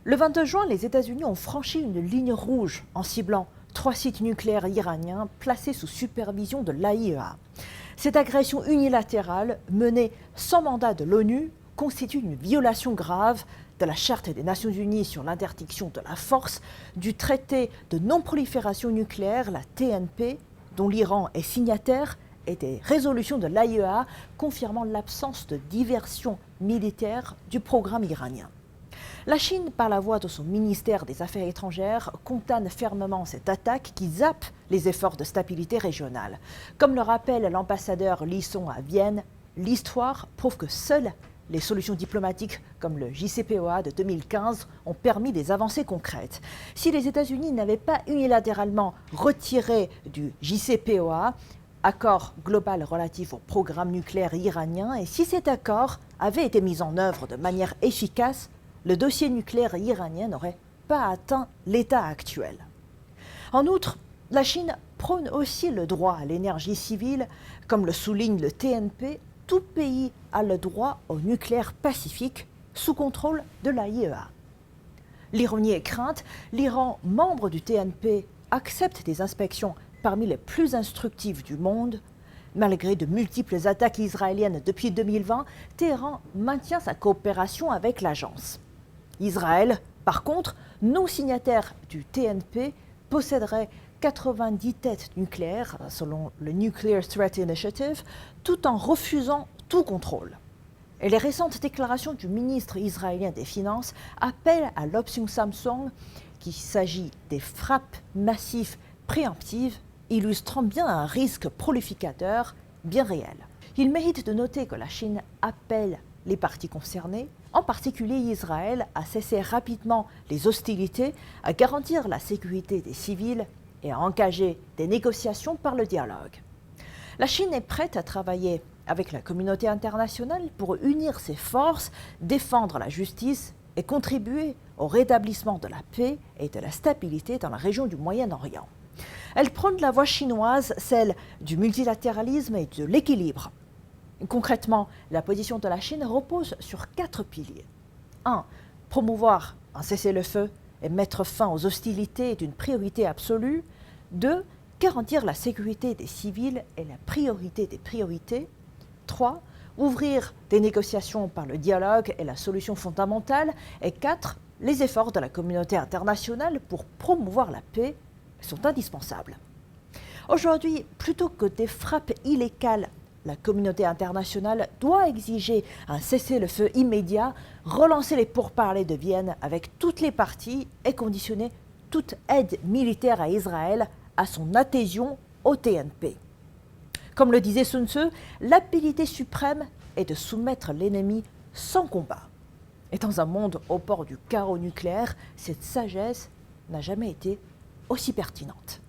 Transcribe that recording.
Le 22 juin, les États-Unis ont franchi une ligne rouge en ciblant 3 sites nucléaires iraniens placés sous supervision de l'AIEA. Cette agression unilatérale, menée sans mandat de l'ONU, constitue une violation grave de la Charte des Nations Unies sur l'interdiction de la force, du traité de non-prolifération nucléaire, la TNP, dont l'Iran est signataire, et des résolutions de l'AIEA confirmant l'absence de diversion militaire du programme iranien. La Chine, par la voix de son ministère des Affaires étrangères, condamne fermement cette attaque qui zappe les efforts de stabilité régionale. Comme le rappelle l'ambassadeur Li Song à Vienne, l'histoire prouve que seules les solutions diplomatiques comme le JCPOA de 2015 ont permis des avancées concrètes. Si les États-Unis n'avaient pas unilatéralement retiré du JCPOA, accord global relatif au programme nucléaire iranien, et si cet accord avait été mis en œuvre de manière efficace, le dossier nucléaire iranien n'aurait pas atteint l'état actuel. En outre, la Chine prône aussi le droit à l'énergie civile. Comme le souligne le TNP, tout pays a le droit au nucléaire pacifique sous contrôle de l'AIEA. L'ironie est crainte, l'Iran, membre du TNP, accepte des inspections parmi les plus instructives du monde. Malgré de multiples attaques israéliennes depuis 2020, Téhéran maintient sa coopération avec l'agence. Israël, par contre, non signataire du TNP, posséderait 90 têtes nucléaires, selon le Nuclear Threat Initiative, tout en refusant tout contrôle. Et les récentes déclarations du ministre israélien des Finances appellent à l'option Samsung, qu'il s'agit des frappes massives préemptives, illustrant bien un risque prolificateur bien réel. Il mérite de noter que la Chine appelle les parties concernées, en particulier Israël, à cesser rapidement les hostilités, à garantir la sécurité des civils et à engager des négociations par le dialogue. La Chine est prête à travailler avec la communauté internationale pour unir ses forces, défendre la justice et contribuer au rétablissement de la paix et de la stabilité dans la région du Moyen-Orient. Elle prône la voie chinoise, celle du multilatéralisme et de l'équilibre. Concrètement, la position de la Chine repose sur 4 piliers. 1. Promouvoir un cessez-le-feu et mettre fin aux hostilités est une priorité absolue. 2. Garantir la sécurité des civils est la priorité des priorités. 3. Ouvrir des négociations par le dialogue est la solution fondamentale. Et 4. Les efforts de la communauté internationale pour promouvoir la paix sont indispensables. Aujourd'hui, plutôt que des frappes illégales, la communauté internationale doit exiger un cessez-le-feu immédiat, relancer les pourparlers de Vienne avec toutes les parties et conditionner toute aide militaire à Israël à son adhésion au TNP. Comme le disait Sun Tzu, l'habileté suprême est de soumettre l'ennemi sans combat. Et dans un monde au bord du chaos nucléaire, cette sagesse n'a jamais été aussi pertinente.